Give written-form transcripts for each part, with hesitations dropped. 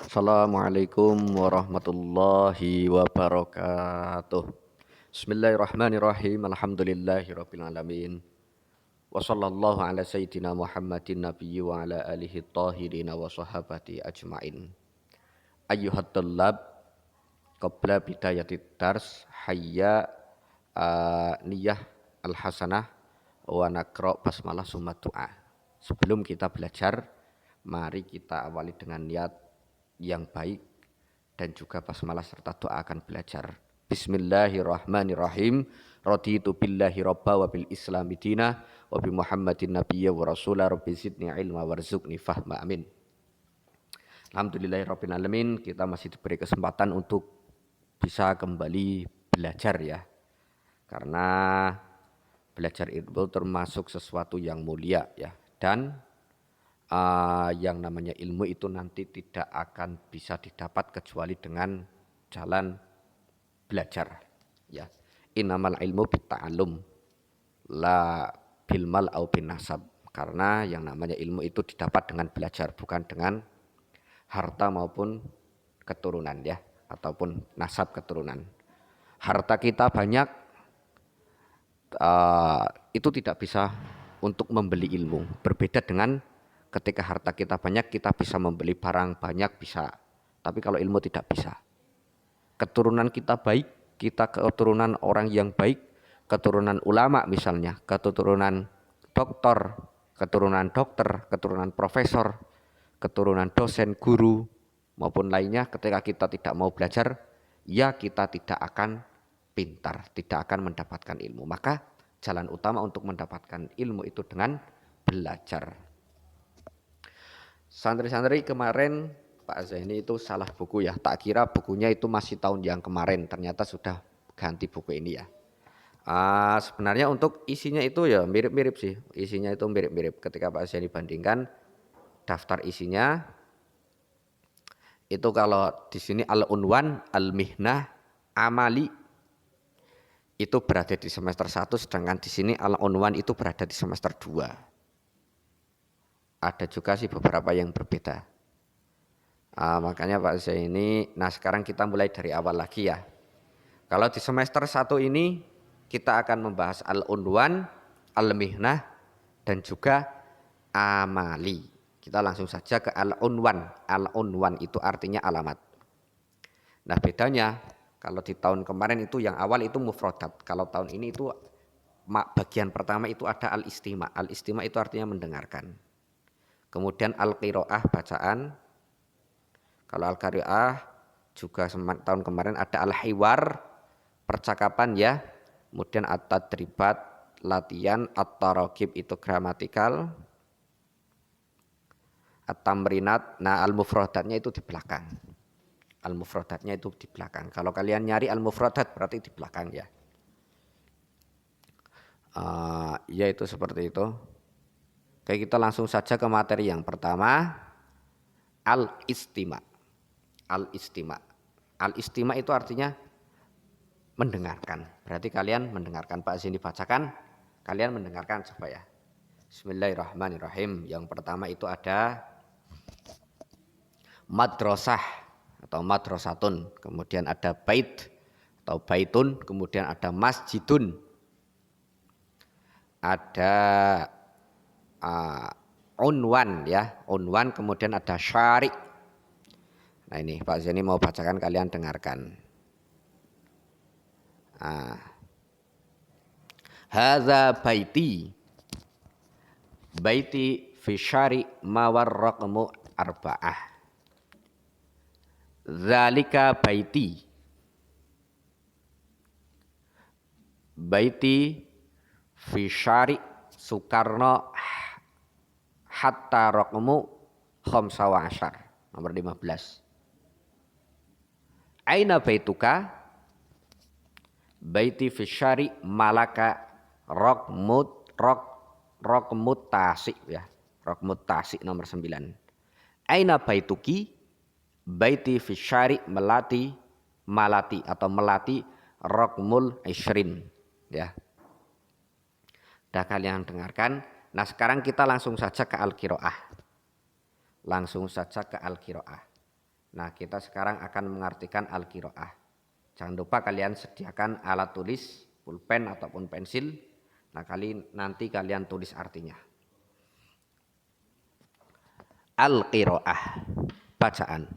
Assalamualaikum warahmatullahi wabarakatuh. Bismillahirrahmanirrahim. Alhamdulillahirabbil alamin. Wa sallallahu ala sayyidina Muhammadin nabiyyi wa ala alihi tahirin wa sahabati ajmain. Ayyuhat tullab, qabla bidayatid dars hayya niyah al-hasanah wa naqra basmalah summa du'a. Sebelum kita belajar, mari kita awali dengan niat yang baik dan juga basmalah serta doa akan belajar. Bismillahirrahmanirrahim. Raditu billahi robba wa bil islami dina wa bi muhammadin nabiyya wa rasulah rabbi zidni ilma warzuqni fahma amin. Alhamdulillahirabbil alamin, kita masih diberi kesempatan untuk bisa kembali belajar ya. Karena belajar itu termasuk sesuatu yang mulia ya, dan yang namanya ilmu itu nanti tidak akan bisa didapat kecuali dengan jalan belajar ya. Innamal ilmu bitta'allum la bilmal au bin nasab. Karena yang namanya ilmu itu didapat dengan belajar, bukan dengan harta maupun keturunan ya, ataupun nasab keturunan. Harta kita banyak, itu tidak bisa untuk membeli ilmu. Berbeda dengan ketika harta kita banyak, kita bisa membeli barang banyak bisa. Tapi kalau ilmu tidak bisa. Keturunan kita baik, kita keturunan orang yang baik, keturunan ulama misalnya, keturunan dokter, keturunan profesor, keturunan dosen, guru, maupun lainnya, ketika kita tidak mau belajar, ya kita tidak akan pintar, tidak akan mendapatkan ilmu. Maka jalan utama untuk mendapatkan ilmu itu dengan belajar. Santri-santri kemarin Pak Zaini itu salah buku ya. Tak kira bukunya itu masih tahun yang kemarin. Ternyata sudah ganti buku ini ya. Sebenarnya untuk isinya itu ya mirip-mirip sih. Isinya itu mirip-mirip. Ketika Pak Zaini bandingkan daftar isinya, itu kalau di sini al-unwan, al-mihnah, amali itu berada di semester 1, sedangkan di sini al-unwan itu berada di semester 2. Ada juga sih beberapa yang berbeda. Makanya Pak Zaini, nah sekarang kita mulai dari awal lagi ya. Kalau di semester 1 ini kita akan membahas al-unwan, al-mihnah, dan juga amali. Kita langsung saja ke al-unwan. Al-unwan itu artinya alamat. Nah bedanya, kalau di tahun kemarin itu yang awal itu mufradat. Kalau tahun ini itu bagian pertama itu ada al-istima. Al-istima itu artinya mendengarkan. Kemudian al-qiraah bacaan. Kalau al-qiraah juga tahun kemarin ada al-hiwar percakapan ya. Kemudian at-tadribat latihan, at-taragib itu gramatikal. At-tamrinat, nah al-mufradatnya itu di belakang. Al-mufradatnya itu di belakang. Kalau kalian nyari al-mufradat berarti di belakang ya. Ya itu seperti itu. Oke, kita langsung saja ke materi yang pertama. Al-istima. Al-istima. Al-istima itu artinya mendengarkan. Berarti kalian mendengarkan. Pak Zini bacakan, kalian mendengarkan coba ya. Bismillahirrahmanirrahim. Yang pertama itu ada madrasah atau madrasatun, kemudian ada bait atau baitun, kemudian ada masjidun, ada unwan ya, unwan, kemudian ada syari'. Nah ini Pak Zeni mau bacakan, kalian dengarkan. Hadza baiti, baiti fi syari' mawar raqmu arba'ah. Zalika baiti, baiti fi syari' Soekarno hatta raqmu khamsa wa asyar, nomor 15. Aina baituka, baiti fi syari' Malaka raqmut tasik ya, raqmut tasik nomor 9. Aina baituki, baiti fi syari' Malati atau Melati raqmul isrin ya. Dah kalian dengarkan. Nah sekarang kita langsung saja ke al-qiraah. Langsung saja ke al-qiraah. Nah, kita sekarang akan mengartikan al-qiraah. Jangan lupa kalian sediakan alat tulis, pulpen ataupun pensil. Nah, nanti kalian tulis artinya. Al-qiraah, bacaan.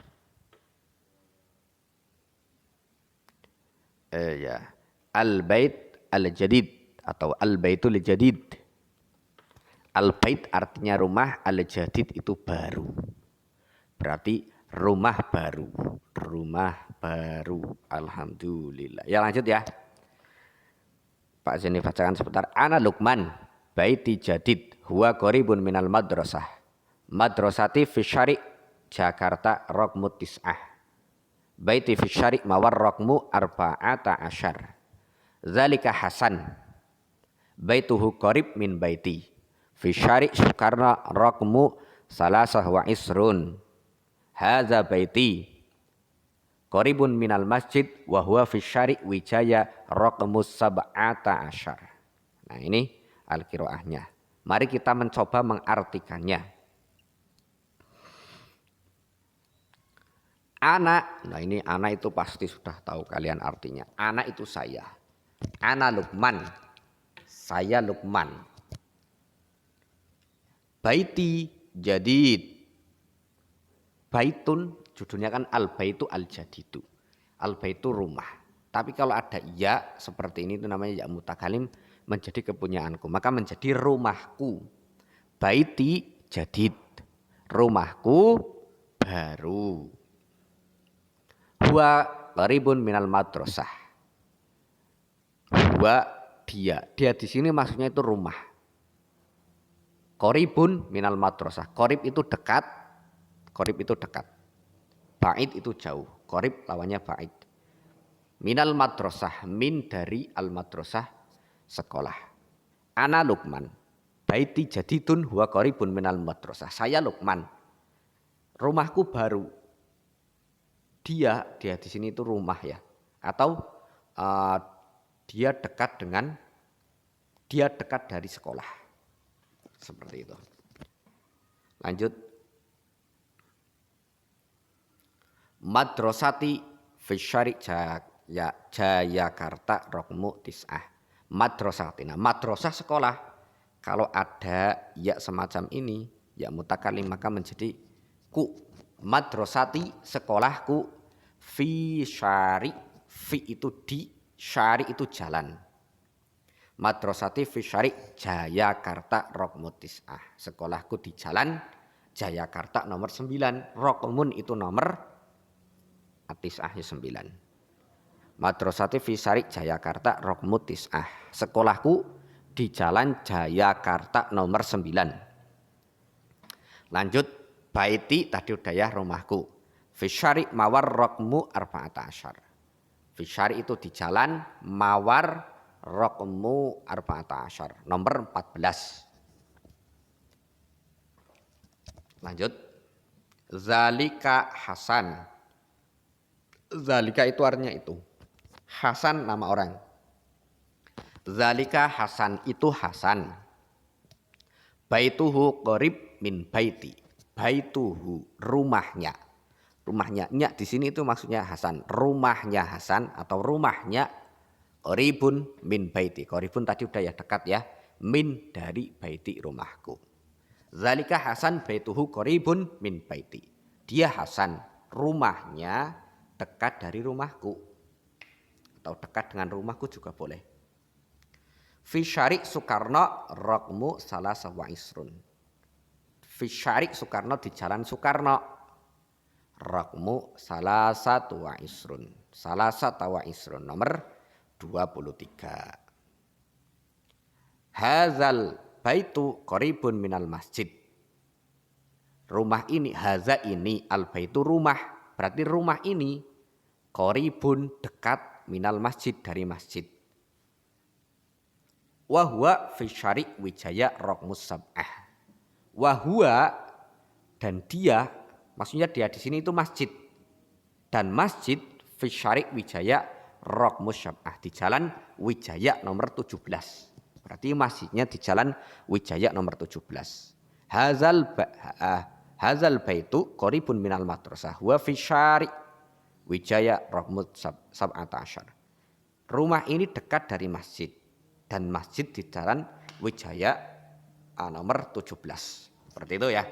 Ya. Al-bait al-jadid atau al-baitul jadid. Al-bait artinya rumah, al-jadid itu baru. Berarti rumah baru. Rumah baru. Alhamdulillah. Ya lanjut ya. Pak Zeni bacakan sebentar. Ana Luqman, baiti jadid, huwa qaribun minal madrasah. Madrasati fi syari' Jakarta raqmu tis'ah. Baiti fi syari' mawar raqmu arba'ata asyar. Zalika Hasan. Baituhu qarib min baiti. Fi syari' Sukarna raqmu salasah wa isrun. Hadza baiti. Qaribun minal masjid wa huwa fi syari' Wijaya raqmu sab'ata asyar. Nah, ini al-qiraahnya. Mari kita mencoba mengartikannya. Anak, nah ini anak itu pasti sudah tahu kalian artinya. Anak itu saya. Ana Luqman. Saya Luqman. Baiti jadid. Baitun judulnya kan al-baitu al-jadidu. Al-baitu rumah. Tapi kalau ada ya seperti ini itu namanya ya mutakalim, menjadi kepunyaanku. Maka menjadi rumahku. Baiti jadid. Rumahku baru. Huwa qaribun minal madrasah. Huwa dia. Dia di sini maksudnya itu rumah. Qaribun minal madrasah. Qarib itu dekat. Qarib itu dekat. Ba'id itu jauh. Qarib lawannya ba'id. Minal madrasah. Min dari al madrasah sekolah. Ana Luqman. Baiti jadidun huwa qaribun minal madrasah. Saya Luqman. Rumahku baru. Dia di sini itu rumah ya. Atau dia dekat dari sekolah. Seperti itu. Lanjut. Madrasati fi syari' Jayakarta raqmu tis'ah. Madrasatina. Madrasah sekolah. Kalau ada ya semacam ini, ya mutakalim maka menjadi ku. Madrasati sekolahku fi syari'. Fi itu di, syari' itu jalan. Madrasati fi syari' Jayakarta raqmu tis'ah. Sekolahku di jalan Jayakarta nomor 9. Raqmun itu nomor tis'ah 9. Madrasati fi syari' Jayakarta raqmu tis'ah. Sekolahku di jalan Jayakarta nomor 9. Lanjut. Baiti tadi udah ya rumahku. Fi syari' mawar raqmu arba'ata asyar. Fi syari' itu di jalan, mawar raqmu arba'ata asyar. Nomor 14. Lanjut. Zalika Hasan. Zalika itu artinya itu. Hasan nama orang. Zalika Hasan itu Hasan. Baituhu qarib min baiti. Baituhu rumahnya. Rumahnya di sini itu maksudnya Hasan. Rumahnya Hasan atau rumahnya qaribun min baiti. Qaribun tadi udah ya dekat ya. Min dari baiti rumahku. Zalika Hasan baituhu qaribun min baiti. Dia Hasan, rumahnya dekat dari rumahku. Atau dekat dengan rumahku juga boleh. Fi syari' Sukarno raqmu salasah wa isrun. Fi syari' Sukarno di jalan Sukarno. Raqmu salasatu wa isrun. Salasata wa isrun nomor 23. Hazal baitu qaribun minal masjid. Rumah ini, haza ini, al baitu rumah. Berarti rumah ini qaribun dekat minal masjid dari masjid. Wa huwa fi syari' Wijaya raqmus sab'ah. Wa huwa dan dia, maksudnya dia di sini itu masjid. Dan masjid fi syari' Wijaya raqmus sab'ah, di jalan Wijaya nomor 17. Berarti masjidnya di jalan Wijaya nomor 17. Hadzal baitu qaribun minal madrasah wa fi syari' Wijaya Rahmud Sab'ata Asyar. Rumah ini dekat dari masjid dan masjid di jalan Wijaya nomor 17. Seperti itu ya.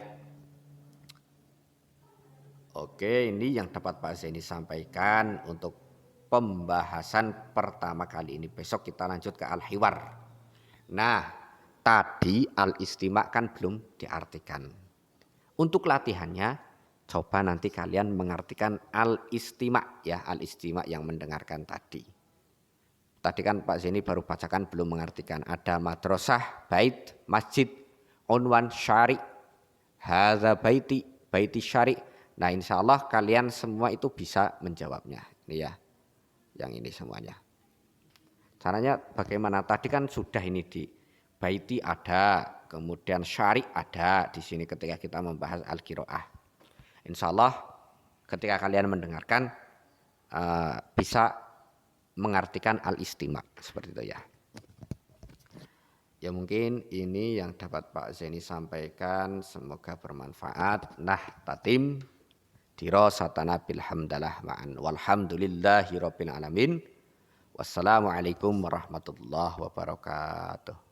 Oke, ini yang dapat Pak Zaini sampaikan untuk pembahasan pertama kali ini. Besok kita lanjut ke al-hiwar. Nah, tadi al-istima' kan belum diartikan. Untuk latihannya, coba nanti kalian mengartikan al-istima' ya, al-istima' yang mendengarkan tadi. Tadi kan Pak Zaini baru bacakan belum mengartikan. Ada madrasah, bait, masjid, unwan, syari', hadza baiti, baiti syari'. Nah insya Allah kalian semua itu bisa menjawabnya. Ini ya, yang ini semuanya. Caranya bagaimana? Tadi kan sudah ini di baiti ada, kemudian syari' ada di sini ketika kita membahas al-qiraah. Insya Allah ketika kalian mendengarkan bisa mengartikan al-istima' seperti itu ya. Ya mungkin ini yang dapat Pak Zaini sampaikan, semoga bermanfaat. Nah tatim dirasatana bilhamdalah ma'an walhamdulillahi rabbil alamin. Wassalamualaikum warahmatullahi wabarakatuh.